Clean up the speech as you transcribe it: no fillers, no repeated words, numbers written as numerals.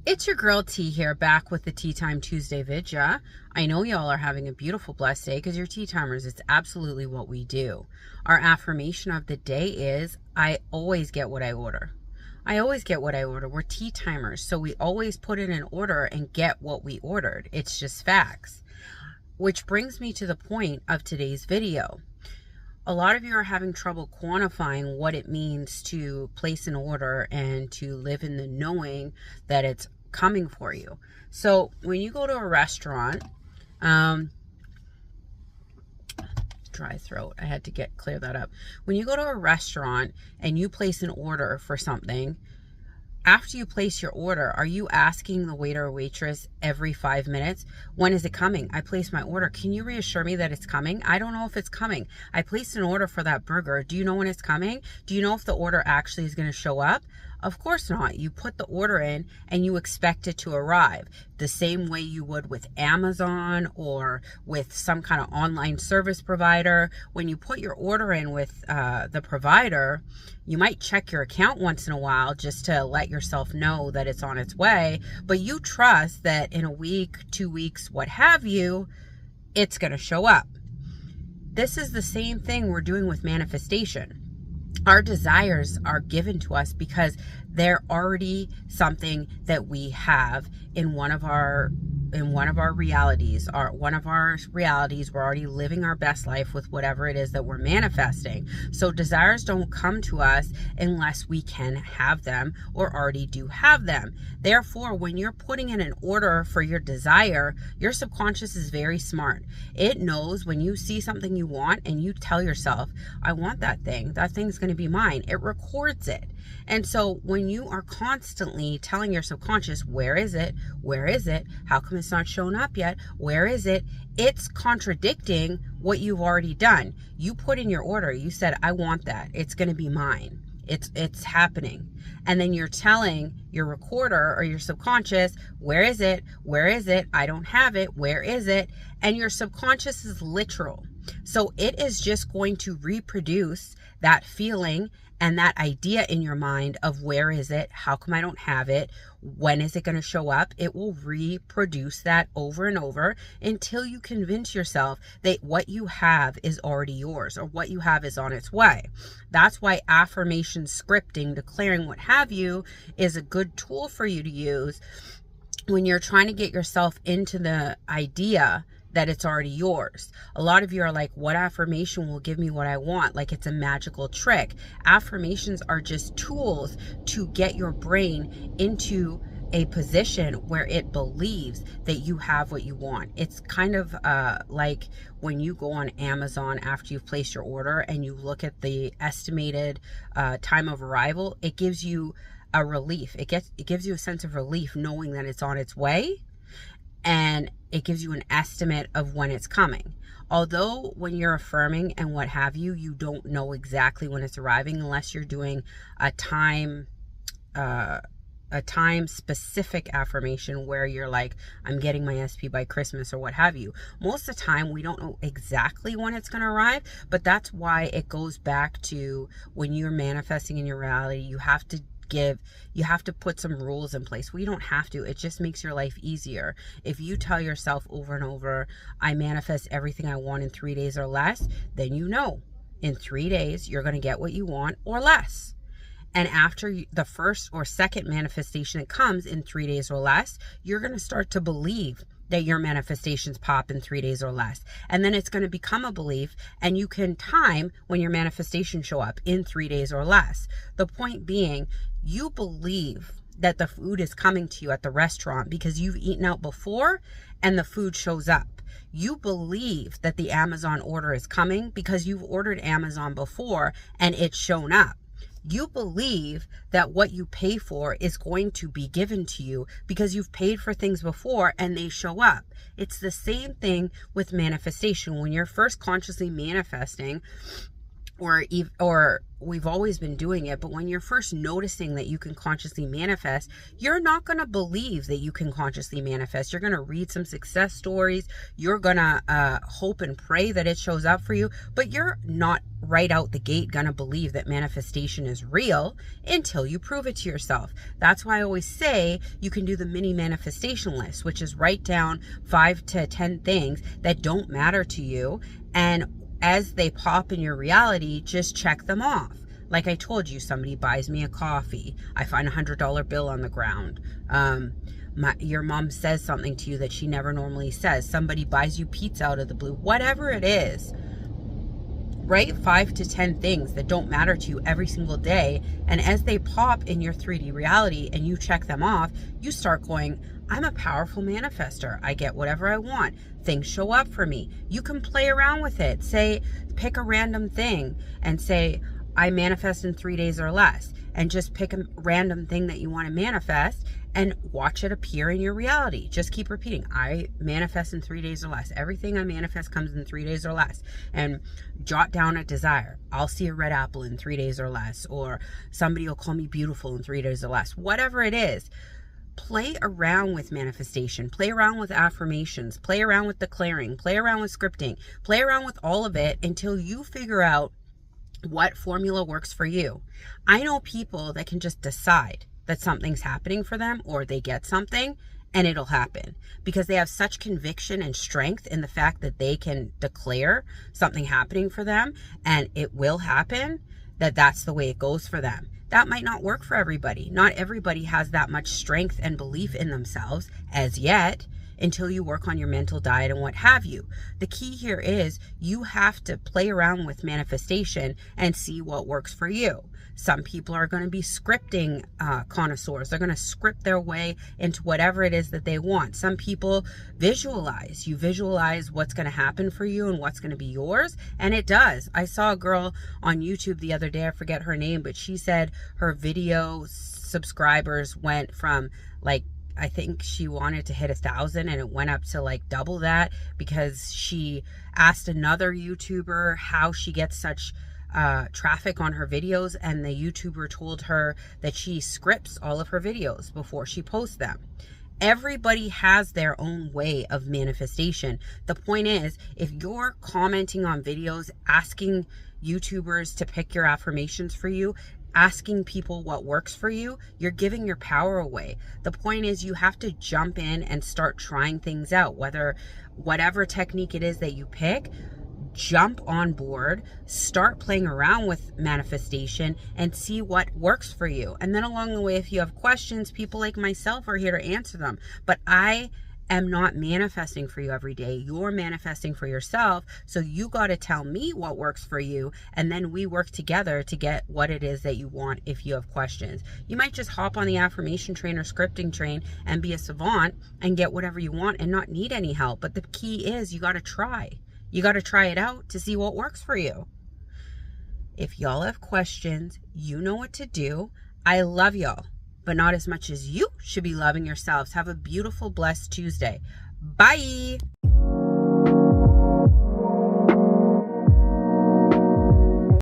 It's your girl T here, back with the TTime Tuesday vid. Yeah, I know y'all are having a beautiful, blessed day because you're tea timers. It's absolutely what we do. Our affirmation of the day is, I always get what I order. I always get what I order. We're tea timers, so we always put in an order and get what we ordered. It's just facts. Which brings me to the point of today's video. A lot of you are having trouble quantifying what it means to place an order and to live in the knowing that it's coming for you. So when you go to a restaurant, dry throat, I had to clear that up. When you go to a restaurant and you place an order for something, after you place your order, are you asking the waiter or waitress every 5 minutes, when is it coming? I placed my order. Can you reassure me that it's coming? I don't know if it's coming. I placed an order for that burger. Do you know when it's coming? Do you know if the order actually is going to show up? Of course not. You put the order in and you expect it to arrive the same way you would with Amazon or with some kind of online service provider. When you put your order in with the provider, you might check your account once in a while just to let yourself know that it's on its way, but you trust that in a week, 2 weeks, what have you, it's going to show up. This is the same thing we're doing with manifestation. Our desires are given to us because they're already something that we have in one of our realities. One of our realities, we're already living our best life with whatever it is that we're manifesting. So desires don't come to us unless we can have them or already do have them. Therefore, when you're putting in an order for your desire, your subconscious is very smart. It knows when you see something you want and you tell yourself, I want that thing's going to be mine. It records it. And so when you are constantly telling your subconscious, where is it? Where is it? How come it's not shown up yet? Where is it? It's contradicting what you've already done. You put in your order. You said, I want that. It's going to be mine. It's happening. And then you're telling your recorder or your subconscious, where is it? Where is it? I don't have it. Where is it? And your subconscious is literal. So it is just going to reproduce that feeling and that idea in your mind of where is it? How come I don't have it? When is it going to show up? It will reproduce that over and over until you convince yourself that what you have is already yours or what you have is on its way. That's why affirmation scripting, declaring what have you, is a good tool for you to use when you're trying to get yourself into the idea that it's already yours. A lot of you are like, what affirmation will give me what I want? Like it's a magical trick. Affirmations are just tools to get your brain into a position where it believes that you have what you want. It's kind of like when you go on Amazon after you've placed your order and you look at the estimated time of arrival, it gives you a relief. It gives you a sense of relief knowing that it's on its way. And it gives you an estimate of when it's coming. Although when you're affirming and what have you, you don't know exactly when it's arriving unless you're doing a time specific affirmation where you're like, I'm getting my SP by Christmas or what have you. Most of the time we don't know exactly when it's going to arrive, but that's why it goes back to when you're manifesting in your reality, you have to put some rules in place. We don't have to. It just makes your life easier. If you tell yourself over and over, I manifest everything I want in 3 days or less, then you know in 3 days you're going to get what you want or less. And after the first or second manifestation that comes in 3 days or less, you're going to start to believe that your manifestations pop in 3 days or less. And then it's going to become a belief, and you can time when your manifestations show up in 3 days or less. The point being, you believe that the food is coming to you at the restaurant because you've eaten out before and the food shows up. You believe that the Amazon order is coming because you've ordered Amazon before and it's shown up. You believe that what you pay for is going to be given to you because you've paid for things before and they show up. It's the same thing with manifestation. When you're first consciously manifesting, or we've always been doing it, but when you're first noticing that you can consciously manifest, you're not going to believe that you can consciously manifest. You're going to read some success stories. You're going to hope and pray that it shows up for you, but you're not right out the gate going to believe that manifestation is real until you prove it to yourself. That's why I always say you can do the mini manifestation list, which is write down 5 to 10 things that don't matter to you, and as they pop in your reality, just check them off. Like I told you, somebody buys me a coffee. I find a $100 bill on the ground. Your mom says something to you that she never normally says. Somebody buys you pizza out of the blue. Whatever it is, write 5 to 10 things that don't matter to you every single day. And as they pop in your 3D reality and you check them off, you start going, I'm a powerful manifester. I get whatever I want. Things show up for me. You can play around with it. Say, pick a random thing and say, I manifest in 3 days or less. And just pick a random thing that you want to manifest and watch it appear in your reality. Just keep repeating, I manifest in 3 days or less. Everything I manifest comes in 3 days or less. And jot down a desire. I'll see a red apple in 3 days or less. Or somebody will call me beautiful in 3 days or less. Whatever it is. Play around with manifestation, play around with affirmations, play around with declaring, play around with scripting, play around with all of it until you figure out what formula works for you. I know people that can just decide that something's happening for them or they get something and it'll happen because they have such conviction and strength in the fact that they can declare something happening for them and it will happen, that's the way it goes for them. That might not work for everybody. Not everybody has that much strength and belief in themselves as yet until you work on your mental diet and what have you. The key here is you have to play around with manifestation and see what works for you. Some people are going to be scripting connoisseurs. They're going to script their way into whatever it is that they want. Some people visualize. You visualize what's going to happen for you and what's going to be yours, and it does. I saw a girl on YouTube the other day, I forget her name, but she said her video subscribers went from like, I think she wanted to hit 1,000 and it went up to like double that because she asked another YouTuber how she gets such traffic on her videos, and the YouTuber told her that she scripts all of her videos before she posts them. Everybody has their own way of manifestation. The point is, if you're commenting on videos, asking YouTubers to pick your affirmations for you, asking people what works for you, you're giving your power away. The point is you have to jump in and start trying things out. Whatever technique it is that you pick, jump on board, start playing around with manifestation and see what works for you. And then along the way, if you have questions, people like myself are here to answer them. But I am not manifesting for you every day. You're manifesting for yourself. So you got to tell me what works for you. And then we work together to get what it is that you want if you have questions. You might just hop on the affirmation train or scripting train and be a savant and get whatever you want and not need any help. But the key is you got to try. You got to try it out to see what works for you. If y'all have questions, you know what to do. I love y'all, but not as much as you should be loving yourselves. Have a beautiful, blessed Tuesday. Bye.